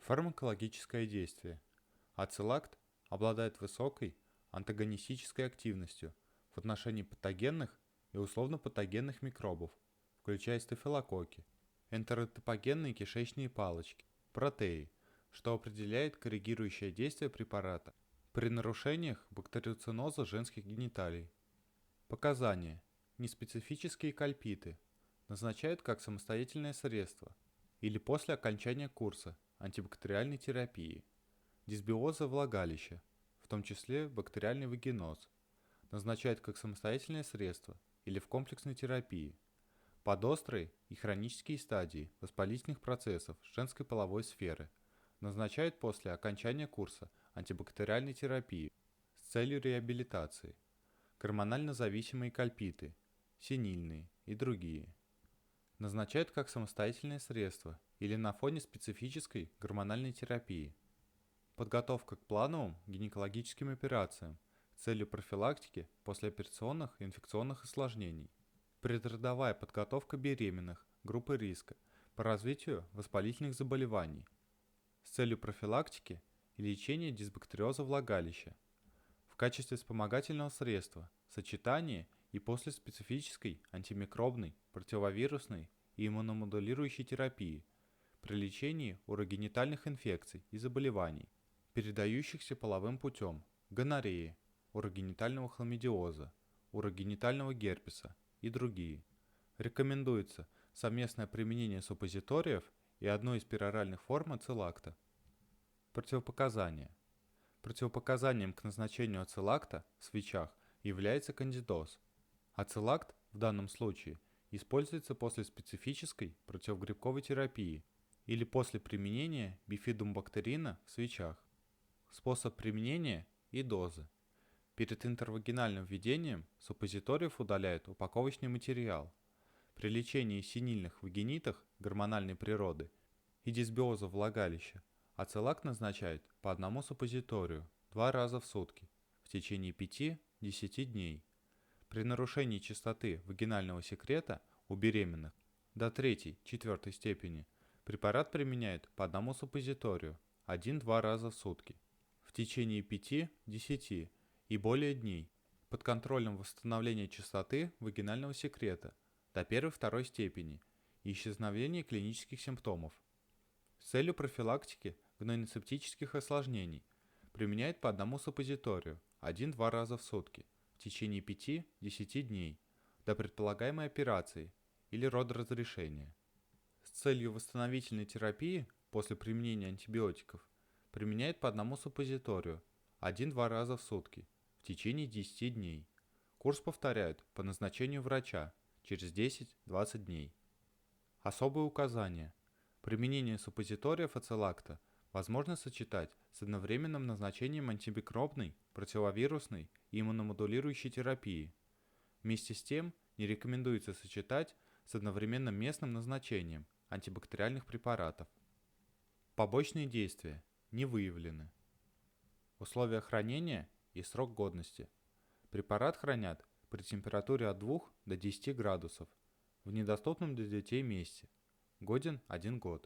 Фармакологическое действие. Ацилакт обладает высокой антагонистической активностью в отношении патогенных и условно-патогенных микробов, включая стафилококки, энтеротопогенные кишечные палочки, протеи, что определяет коррегирующее действие препарата при нарушениях бактериоциноза женских гениталий. Показания. Неспецифические кальпиты назначают как самостоятельное средство или после окончания курса антибактериальной терапии. Дисбиоза влагалища, в том числе бактериальный вагиноз, назначают как самостоятельное средство или в комплексной терапии. Подострые и хронические стадии воспалительных процессов женской половой сферы назначают после окончания курса антибактериальной терапии с целью реабилитации. Гормонально зависимые кальпиты, сенильные и другие. Назначают как самостоятельное средство или на фоне специфической гормональной терапии. Подготовка к плановым гинекологическим операциям с целью профилактики послеоперационных инфекционных осложнений. Предродовая подготовка беременных группы риска по развитию воспалительных заболеваний с целью профилактики и лечения дисбактериоза влагалища. В качестве вспомогательного средства сочетание и после специфической антимикробной, противовирусной и иммуномодулирующей терапии при лечении урогенитальных инфекций и заболеваний, передающихся половым путем, гонореи, урогенитального хламидиоза, урогенитального герпеса и другие. Рекомендуется совместное применение суппозиториев и одной из пероральных форм ацилакта. Противопоказания. Противопоказанием к назначению ацилакта в свечах является кандидоз. Ацилакт в данном случае используется после специфической противогрибковой терапии или после применения бифидобактерина в свечах. Способ применения и дозы. Перед интервагинальным введением суппозиториев удаляют упаковочный материал. При лечении сенильных вагинитах гормональной природы и дисбиоза влагалища ацилакт назначают по одному суппозиторию 2 раза в сутки в течение 5-10 дней. При нарушении частоты вагинального секрета у беременных до 3-4 степени препарат применяют по одному суппозиторию 1-2 раза в сутки в течение 5-10 и более дней под контролем восстановления частоты вагинального секрета до 1-2 степени и исчезновения клинических симптомов. С целью профилактики гнойно-септических осложнений применяют по одному суппозиторию 1-2 раза в сутки в течение 5-10 дней до предполагаемой операции или родоразрешения. С целью восстановительной терапии после применения антибиотиков применяют по одному суппозиторию 1-2 раза в сутки в течение 10 дней. Курс повторяют по назначению врача через 10-20 дней. Особые указания. Применение суппозиториев ацилакта возможно сочетать с одновременным назначением антимикробной, противовирусной и иммуномодулирующей терапии. Вместе с тем не рекомендуется сочетать с одновременным местным назначением антибактериальных препаратов. Побочные действия не выявлены. Условия хранения и срок годности. Препарат хранят при температуре от 2 до 10 градусов в недоступном для детей месте. Годен 1 год.